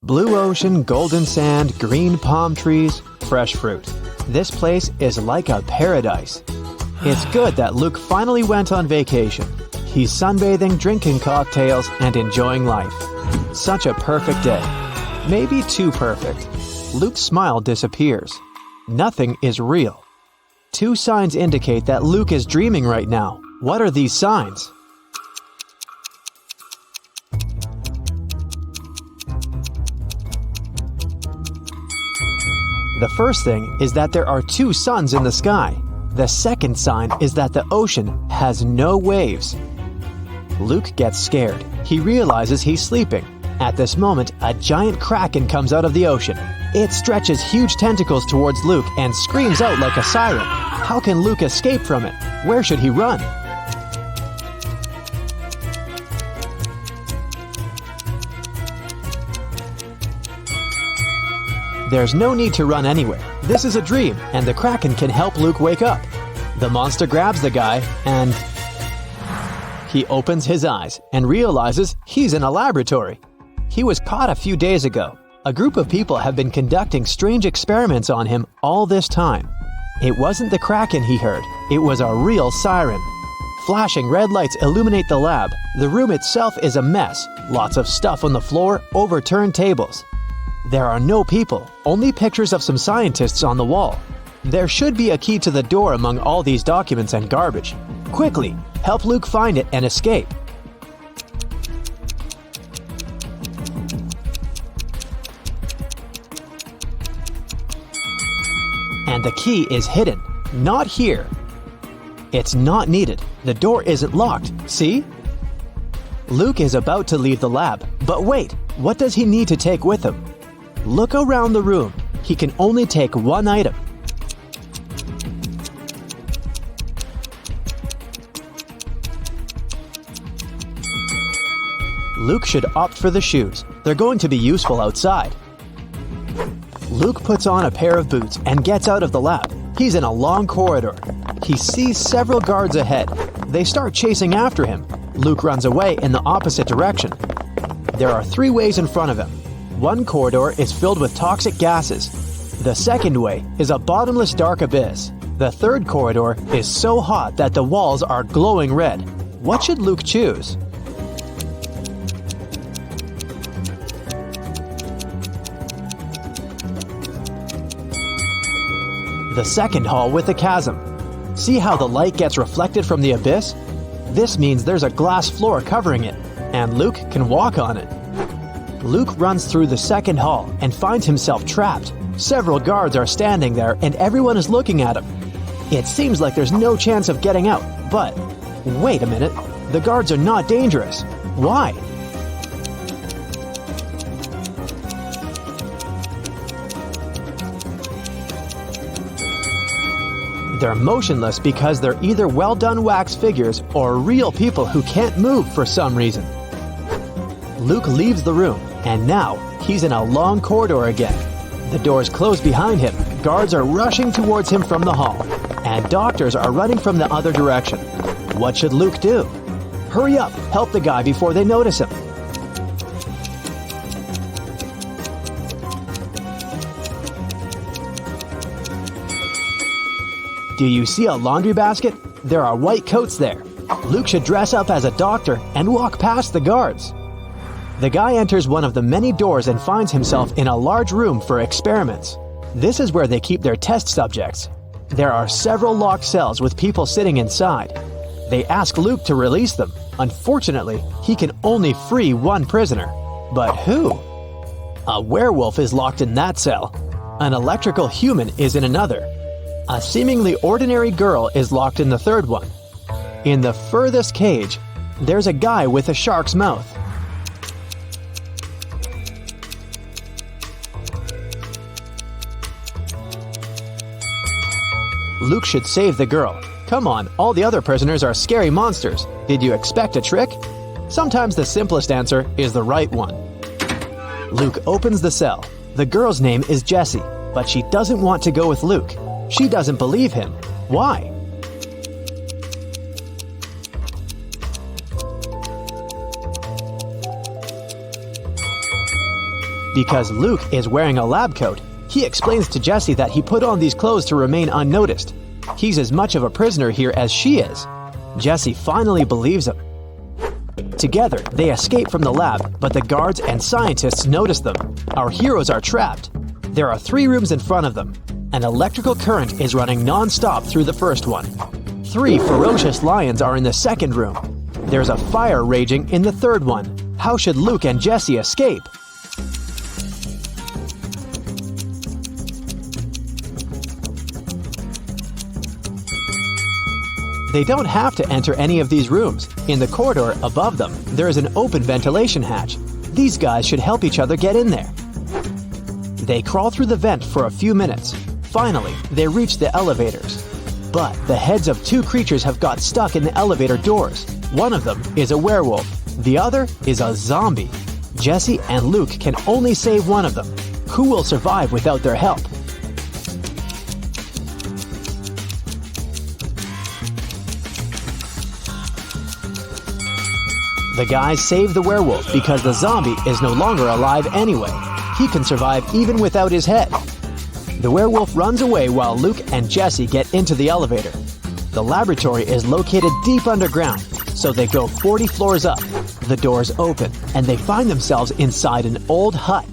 Blue ocean, golden sand, green palm trees, fresh fruit. This place is like a paradise. It's good that Luke finally went on vacation. He's sunbathing, drinking cocktails, and enjoying life. Such a perfect day. Maybe too perfect. Luke's smile disappears. Nothing is real. Two signs indicate that Luke is dreaming right now. What are these signs? The first thing is that there are two suns in the sky. The second sign is that the ocean has no waves. Luke gets scared. He realizes he's sleeping. At this moment, a giant kraken comes out of the ocean. It stretches huge tentacles towards Luke and screams out like a siren. How can Luke escape from it? Where should he run? There's no need to run anywhere. This is a dream, and the kraken can help Luke wake up. The monster grabs the guy, and he opens his eyes and realizes he's in a laboratory. He was caught a few days ago. A group of people have been conducting strange experiments on him all this time. It wasn't the kraken he heard. It was a real siren. Flashing red lights illuminate the lab. The room itself is a mess. Lots of stuff on the floor, overturned tables. There are no people, only pictures of some scientists on the wall. There should be a key to the door among all these documents and garbage. Quickly, help Luke find it and escape. And the key is hidden. Not here. It's not needed. The door isn't locked. See? Luke is about to leave the lab. But wait, what does he need to take with him? Look around the room. He can only take one item. Luke should opt for the shoes. They're going to be useful outside. Luke puts on a pair of boots and gets out of the lab. He's in a long corridor. He sees several guards ahead. They start chasing after him. Luke runs away in the opposite direction. There are 3 ways in front of him. One corridor is filled with toxic gases. The second way is a bottomless dark abyss. The third corridor is so hot that the walls are glowing red. What should Luke choose? The second hall with a chasm. See how the light gets reflected from the abyss? This means there's a glass floor covering it, and Luke can walk on it. Luke runs through the second hall and finds himself trapped. Several guards are standing there and everyone is looking at him. It seems like there's no chance of getting out, but wait a minute, the guards are not dangerous. Why? They're motionless because they're either well-done wax figures or real people who can't move for some reason. Luke leaves the room, and now he's in a long corridor again. The doors close behind him, guards are rushing towards him from the hall, and doctors are running from the other direction. What should Luke do? Hurry up, help the guy before they notice him. Do you see a laundry basket? There are white coats there. Luke should dress up as a doctor and walk past the guards. The guy enters one of the many doors and finds himself in a large room for experiments. This is where they keep their test subjects. There are several locked cells with people sitting inside. They ask Luke to release them. Unfortunately, he can only free one prisoner. But who? A werewolf is locked in that cell. An electrical human is in another. A seemingly ordinary girl is locked in the third one. In the furthest cage, there's a guy with a shark's mouth. Luke should save the girl. Come on, all the other prisoners are scary monsters. Did you expect a trick? Sometimes the simplest answer is the right one. Luke opens the cell. The girl's name is Jessie, but she doesn't want to go with Luke. She doesn't believe him. Why? Because Luke is wearing a lab coat, he explains to Jessie that he put on these clothes to remain unnoticed. He's as much of a prisoner here as she is. Jessie finally believes him. Together, they escape from the lab, but the guards and scientists notice them. Our heroes are trapped. There are 3 rooms in front of them. An electrical current is running non-stop through the first one. 3 ferocious lions are in the second room. There's a fire raging in the third one. How should Luke and Jessie escape? They don't have to enter any of these rooms. In the corridor above them, there is an open ventilation hatch. These guys should help each other get in there. They crawl through the vent for a few minutes. Finally, they reach the elevators. But the heads of 2 creatures have got stuck in the elevator doors. One of them is a werewolf. The other is a zombie. Jessie and Luke can only save one of them. Who will survive without their help? The guys save the werewolf because the zombie is no longer alive anyway. He can survive even without his head. The werewolf runs away while Luke and Jessie get into the elevator. The laboratory is located deep underground, so they go 40 floors up. The doors open, and they find themselves inside an old hut.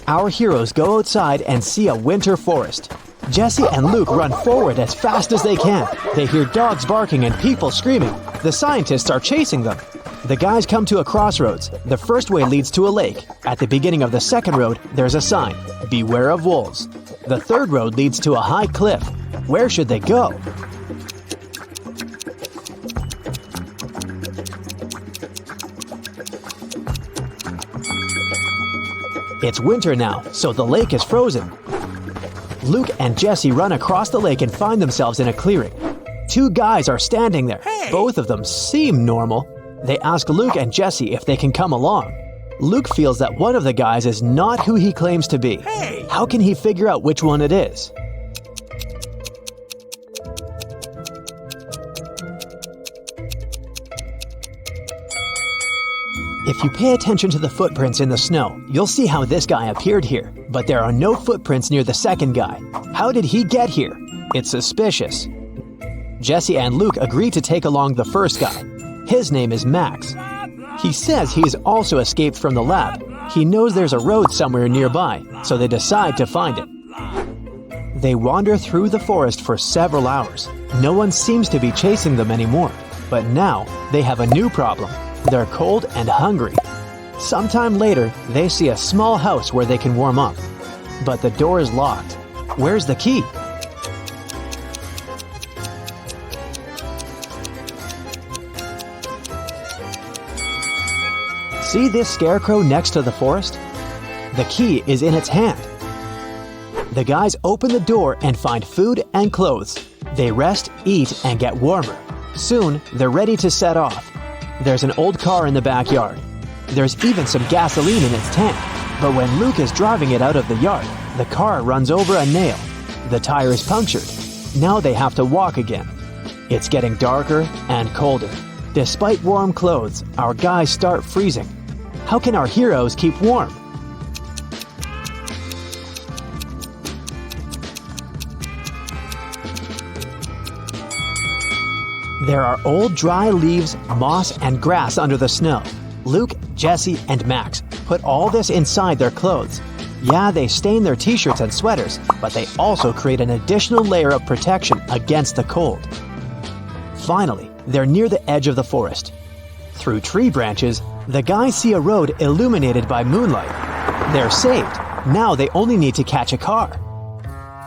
Our heroes go outside and see a winter forest. Jessie and Luke run forward as fast as they can. They hear dogs barking and people screaming. The scientists are chasing them. The guys come to a crossroads. The first way leads to a lake. At the beginning of the second road, there's a sign, "Beware of wolves." The third road leads to a high cliff. Where should they go? It's winter now, so the lake is frozen. Luke and Jessie run across the lake and find themselves in a clearing. 2 guys are standing there. Both of them seem normal. They ask Luke and Jessie if they can come along. Luke feels that one of the guys is not who he claims to be. How can he figure out which one it is? If you pay attention to the footprints in the snow, you'll see how this guy appeared here, but there are no footprints near the second guy. How did he get here? It's suspicious. Jessie and Luke agree to take along the first guy. His name is Max. He says he's also escaped from the lab. He knows there's a road somewhere nearby, so they decide to find it. They wander through the forest for several hours. No one seems to be chasing them anymore. But now, they have a new problem. They're cold and hungry. Sometime later, they see a small house where they can warm up. But the door is locked. Where's the key? See this scarecrow next to the forest? The key is in its hand. The guys open the door and find food and clothes. They rest, eat, and get warmer. Soon, they're ready to set off. There's an old car in the backyard. There's even some gasoline in its tank. But when Luke is driving it out of the yard, the car runs over a nail. The tire is punctured. Now they have to walk again. It's getting darker and colder. Despite warm clothes, our guys start freezing. How can our heroes keep warm? There are old dry leaves, moss, and grass under the snow. Luke, Jessie, and Max put all this inside their clothes. Yeah, they stain their t-shirts and sweaters, but they also create an additional layer of protection against the cold. Finally, they're near the edge of the forest. Through tree branches, the guys see a road illuminated by moonlight. They're saved. Now they only need to catch a car.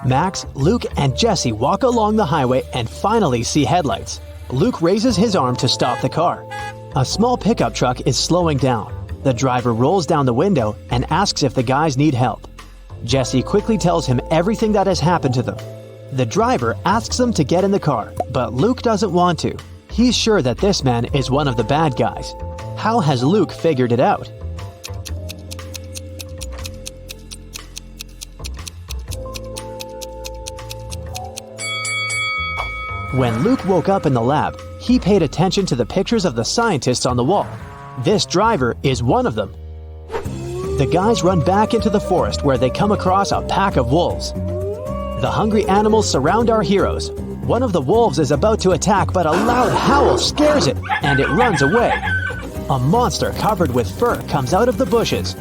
Max, Luke, and Jessie walk along the highway and finally see headlights. Luke raises his arm to stop the car. A small pickup truck is slowing down. The driver rolls down the window and asks if the guys need help. Jessie quickly tells him everything that has happened to them. The driver asks them to get in the car, but Luke doesn't want to. He's sure that this man is one of the bad guys. How has Luke figured it out? When Luke woke up in the lab, he paid attention to the pictures of the scientists on the wall. This driver is one of them. The guys run back into the forest where they come across a pack of wolves. The hungry animals surround our heroes. One of the wolves is about to attack, but a loud howl scares it, and it runs away. A monster covered with fur comes out of the bushes.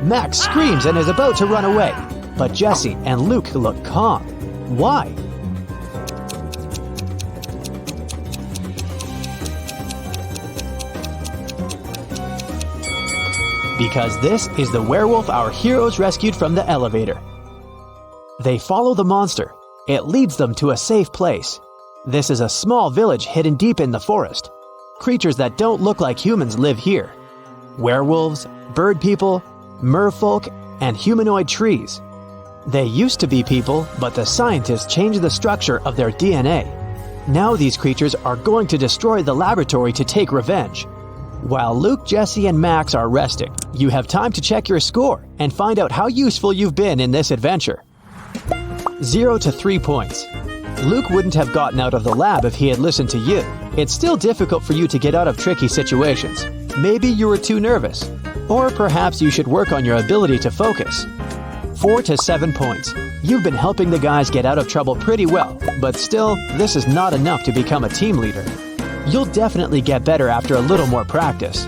Max screams and is about to run away, but Jesse and Luke look calm. Why? Because this is the werewolf our heroes rescued from the elevator. They follow the monster. It leads them to a safe place. This is a small village hidden deep in the forest. Creatures that don't look like humans live here. Werewolves, bird people, merfolk, and humanoid trees. They used to be people, but the scientists changed the structure of their DNA. Now these creatures are going to destroy the laboratory to take revenge. While Luke, Jesse, and Max are resting, you have time to check your score and find out how useful you've been in this adventure. 0 to 3 points. Luke wouldn't have gotten out of the lab if he had listened to you. It's still difficult for you to get out of tricky situations. Maybe you were too nervous. Or perhaps you should work on your ability to focus. 4 to 7 points. You've been helping the guys get out of trouble pretty well, but still, this is not enough to become a team leader. You'll definitely get better after a little more practice.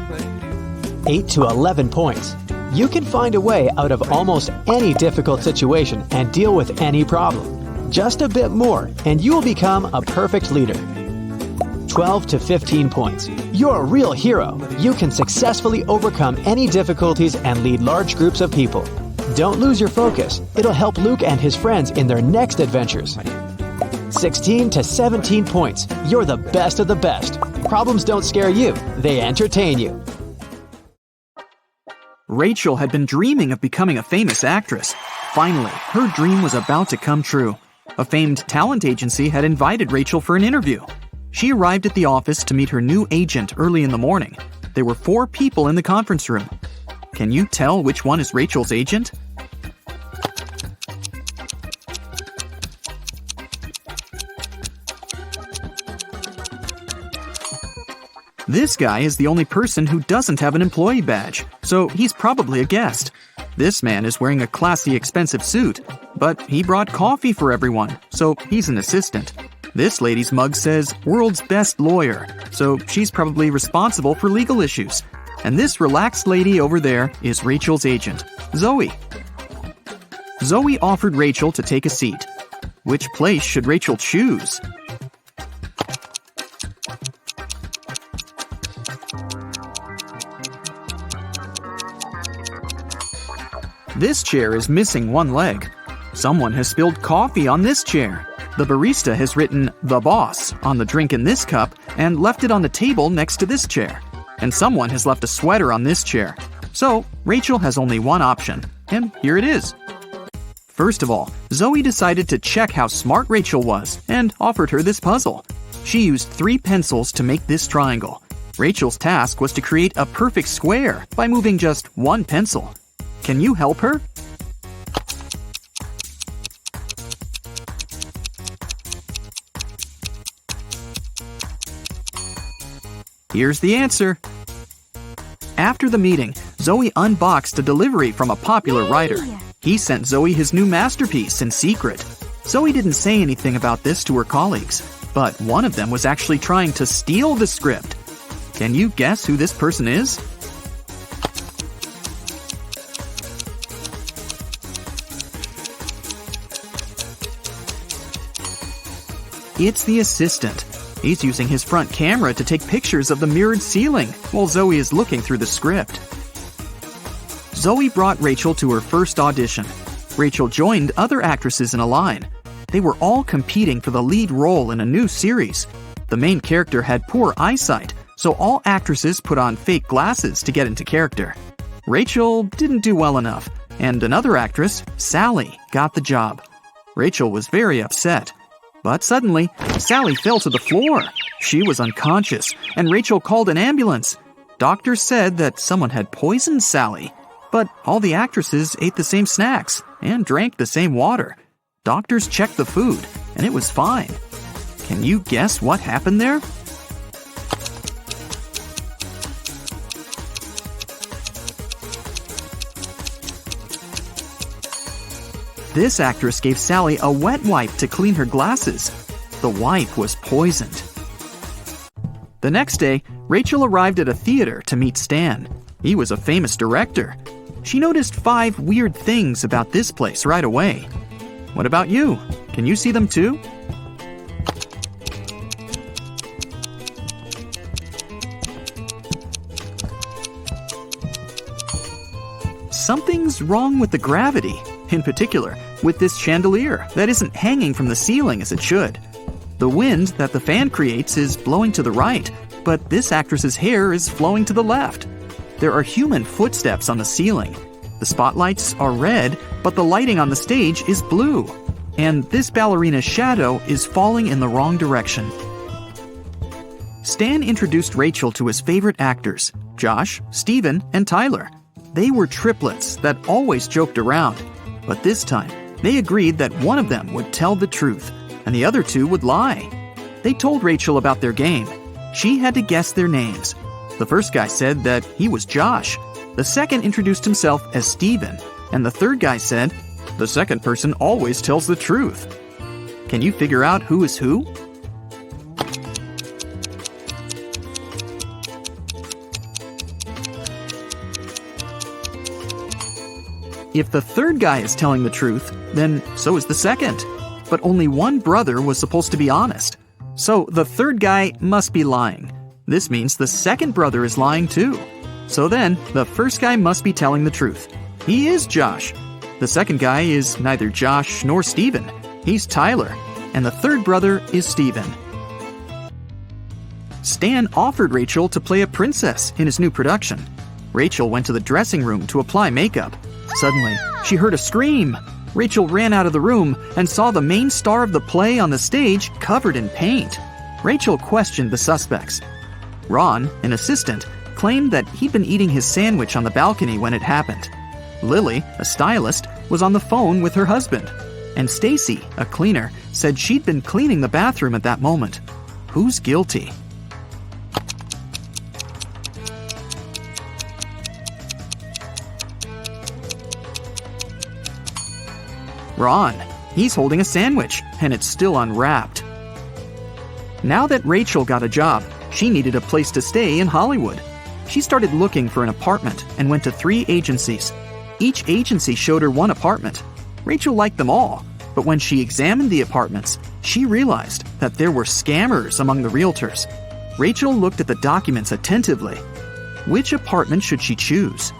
8 to 11 points. You can find a way out of almost any difficult situation and deal with any problem. Just a bit more, and you will become a perfect leader. 12 to 15 points. You're a real hero. You can successfully overcome any difficulties and lead large groups of people. Don't lose your focus. It'll help Luke and his friends in their next adventures. 16 to 17 points. You're the best of the best. Problems don't scare you. They entertain you. Rachel had been dreaming of becoming a famous actress. Finally, her dream was about to come true. A famed talent agency had invited Rachel for an interview. She arrived at the office to meet her new agent early in the morning. There were 4 people in the conference room. Can you tell which one is Rachel's agent? This guy is the only person who doesn't have an employee badge, so he's probably a guest. This man is wearing a classy, expensive suit, but he brought coffee for everyone, so he's an assistant. This lady's mug says, "World's Best Lawyer," so she's probably responsible for legal issues. And this relaxed lady over there is Rachel's agent, Zoe. Zoe offered Rachel to take a seat. Which place should Rachel choose? This chair is missing one leg. Someone has spilled coffee on this chair. The barista has written "The Boss" on the drink in this cup and left it on the table next to this chair. And someone has left a sweater on this chair. So, Rachel has only one option, and here it is. First of all, Zoe decided to check how smart Rachel was and offered her this puzzle. She used 3 pencils to make this triangle. Rachel's task was to create a perfect square by moving just 1 pencil. Can you help her? Here's the answer. After the meeting, Zoe unboxed a delivery from a popular writer. He sent Zoe his new masterpiece in secret. Zoe didn't say anything about this to her colleagues, but one of them was actually trying to steal the script. Can you guess who this person is? It's the assistant. He's using his front camera to take pictures of the mirrored ceiling while Zoe is looking through the script. Zoe brought Rachel to her first audition. Rachel joined other actresses in a line. They were all competing for the lead role in a new series. The main character had poor eyesight, so all actresses put on fake glasses to get into character. Rachel didn't do well enough, and another actress, Sally, got the job. Rachel was very upset. But suddenly, Sally fell to the floor. She was unconscious, and Rachel called an ambulance. Doctors said that someone had poisoned Sally. But all the actresses ate the same snacks and drank the same water. Doctors checked the food, and it was fine. Can you guess what happened there? This actress gave Sally a wet wipe to clean her glasses. The wipe was poisoned. The next day, Rachel arrived at a theater to meet Stan. He was a famous director. She noticed 5 weird things about this place right away. What about you? Can you see them too? Something's wrong with the gravity, in particular with this chandelier that isn't hanging from the ceiling as it should. The wind that the fan creates is blowing to the right, but this actress's hair is flowing to the left. There are human footsteps on the ceiling. The spotlights are red, but the lighting on the stage is blue. And this ballerina's shadow is falling in the wrong direction. Stan introduced Rachel to his favorite actors, Josh, Steven, and Tyler. They were triplets that always joked around, but this time they agreed that one of them would tell the truth and the other 2 would lie. They told Rachel about their game. She had to guess their names. The first guy said that he was Josh. The second introduced himself as Steven, and the third guy said, "The second person always tells the truth." Can you figure out who is who? If the third guy is telling the truth, then so is the second. But only one brother was supposed to be honest. So the third guy must be lying. This means the second brother is lying too. So then, the first guy must be telling the truth. He is Josh. The second guy is neither Josh nor Steven. He's Tyler. And the third brother is Steven. Stan offered Rachel to play a princess in his new production. Rachel went to the dressing room to apply makeup. Suddenly, she heard a scream. Rachel ran out of the room and saw the main star of the play on the stage covered in paint. Rachel questioned the suspects. Ron, an assistant, claimed that he'd been eating his sandwich on the balcony when it happened. Lily, a stylist, was on the phone with her husband. And Stacy, a cleaner, said she'd been cleaning the bathroom at that moment. Who's guilty? Ron. He's holding a sandwich, and it's still unwrapped. Now that Rachel got a job, she needed a place to stay in Hollywood. She started looking for an apartment and went to 3 agencies. Each agency showed her one apartment. Rachel liked them all, but when she examined the apartments, she realized that there were scammers among the realtors. Rachel looked at the documents attentively. Which apartment should she choose?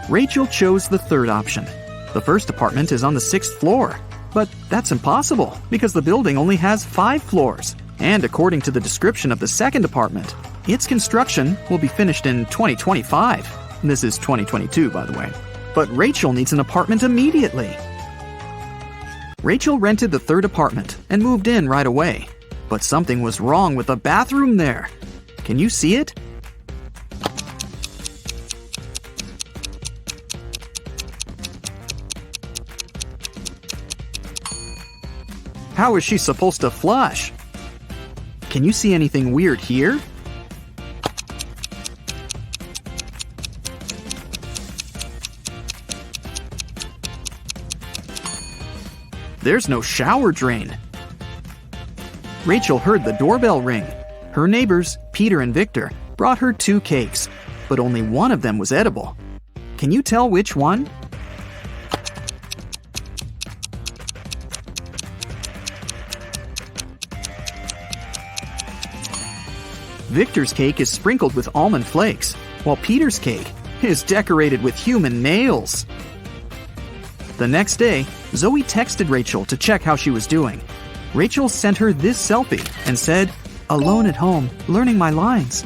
Rachel chose the third option. The first apartment is on the 6th floor. But that's impossible because the building only has 5 floors. And according to the description of the second apartment, its construction will be finished in 2025. This is 2022, by the way. But Rachel needs an apartment immediately. Rachel rented the third apartment and moved in right away. But something was wrong with the bathroom there. Can you see it? How is she supposed to flush? Can you see anything weird here? There's no shower drain. Rachel heard the doorbell ring. Her neighbors, Peter and Victor, brought her 2 cakes, but only one of them was edible. Can you tell which one? Victor's cake is sprinkled with almond flakes, while Peter's cake is decorated with human nails. The next day, Zoe texted Rachel to check how she was doing. Rachel sent her this selfie and said, "Alone at home, learning my lines."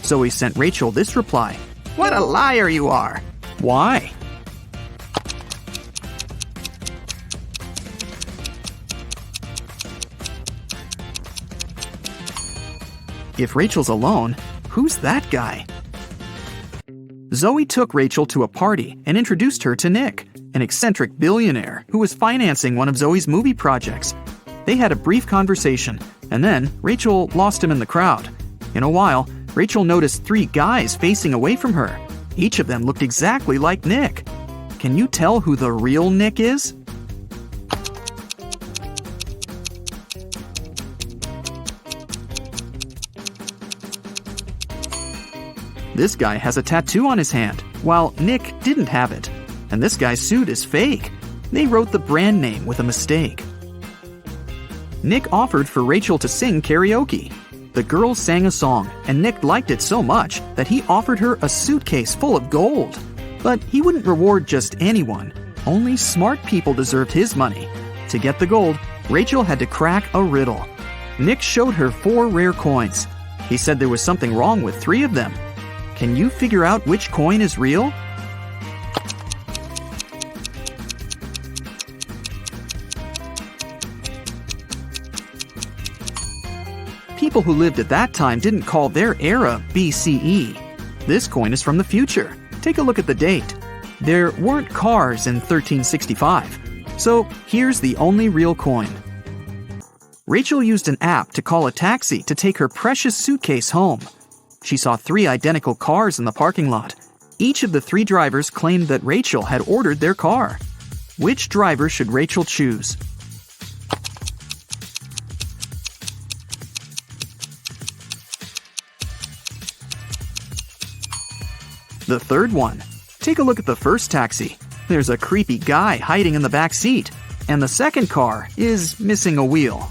Zoe sent Rachel this reply, "What a liar you are!" Why? If Rachel's alone, who's that guy? Zoe took Rachel to a party and introduced her to Nick, an eccentric billionaire who was financing one of Zoe's movie projects. They had a brief conversation, and then Rachel lost him in the crowd. In a while, Rachel noticed 3 guys facing away from her. Each of them looked exactly like Nick. Can you tell who the real Nick is? This guy has a tattoo on his hand, while Nick didn't have it. And this guy's suit is fake. They wrote the brand name with a mistake. Nick offered for Rachel to sing karaoke. The girl sang a song, and Nick liked it so much that he offered her a suitcase full of gold. But he wouldn't reward just anyone. Only smart people deserved his money. To get the gold, Rachel had to crack a riddle. Nick showed her 4 rare coins. He said there was something wrong with 3 of them. Can you figure out which coin is real? People who lived at that time didn't call their era BCE. This coin is from the future. Take a look at the date. There weren't cars in 1365. So here's the only real coin. Rachel used an app to call a taxi to take her precious suitcase home. She saw 3 identical cars in the parking lot. Each of the 3 drivers claimed that Rachel had ordered their car. Which driver should Rachel choose? The third one. Take a look at the first taxi. There's a creepy guy hiding in the back seat. And the second car is missing a wheel.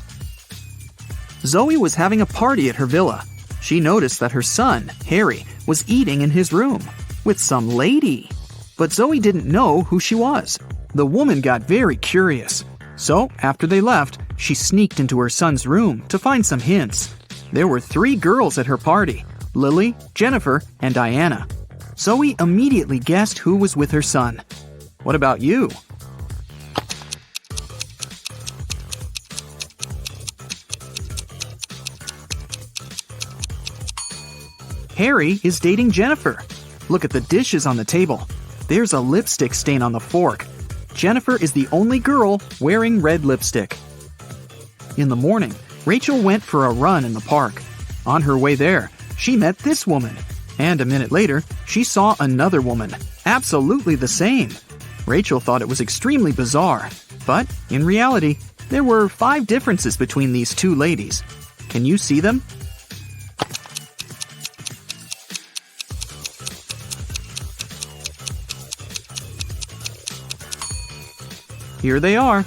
Zoe was having a party at her villa. She noticed that her son, Harry, was eating in his room with some lady. But Zoe didn't know who she was. The woman got very curious. So, after they left, she sneaked into her son's room to find some hints. There were 3 girls at her party: Lily, Jennifer, and Diana. Zoe immediately guessed who was with her son. What about you? Harry is dating Jennifer. Look at the dishes on the table. There's a lipstick stain on the fork. Jennifer is the only girl wearing red lipstick. In the morning, Rachel went for a run in the park. On her way there, she met this woman. And a minute later, she saw another woman, absolutely the same. Rachel thought it was extremely bizarre. But, in reality, there were 5 differences between these 2 ladies. Can you see them? Here they are.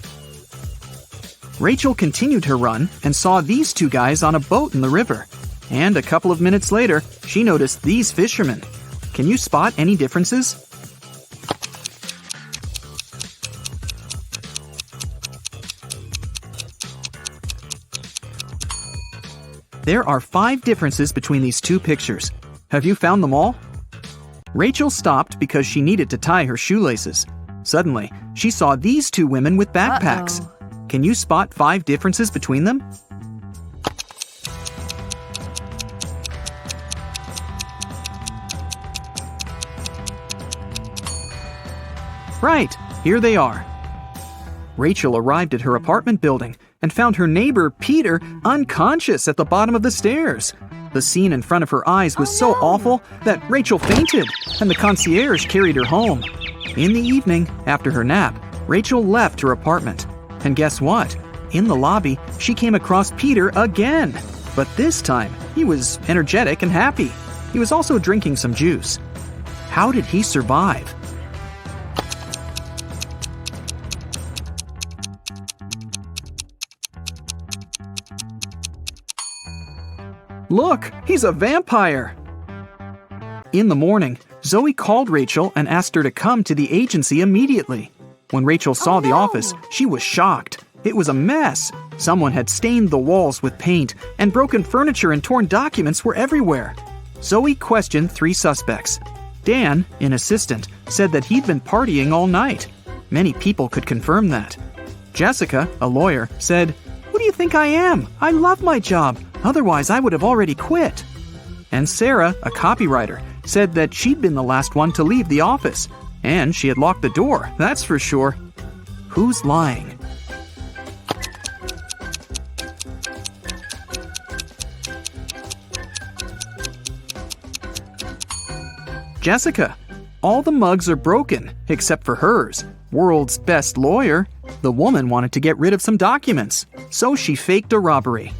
Rachel continued her run and saw these 2 guys on a boat in the river. And a couple of minutes later, she noticed these fishermen. Can you spot any differences? There are 5 differences between these 2 pictures. Have you found them all? Rachel stopped because she needed to tie her shoelaces. Suddenly, she saw these 2 women with backpacks. Can you spot 5 differences between them? Right, here they are. Rachel arrived at her apartment building and found her neighbor, Peter, unconscious at the bottom of the stairs. The scene in front of her eyes was so awful that Rachel fainted, and the concierge carried her home. In the evening, after her nap, Rachel left her apartment. And guess what? In the lobby, she came across Peter again. But this time, he was energetic and happy. He was also drinking some juice. How did he survive? Look, he's a vampire! In the morning, Zoe called Rachel and asked her to come to the agency immediately. When Rachel saw the office, she was shocked. It was a mess. Someone had stained the walls with paint, and broken furniture and torn documents were everywhere. Zoe questioned 3 suspects. Dan, an assistant, said that he'd been partying all night. Many people could confirm that. Jessica, a lawyer, said, "Who do you think I am? I love my job. Otherwise, I would have already quit." And Sarah, a copywriter, said that she'd been the last one to leave the office. And she had locked the door, that's for sure. Who's lying? Jessica. All the mugs are broken, except for hers. World's best lawyer. The woman wanted to get rid of some documents, so she faked a robbery.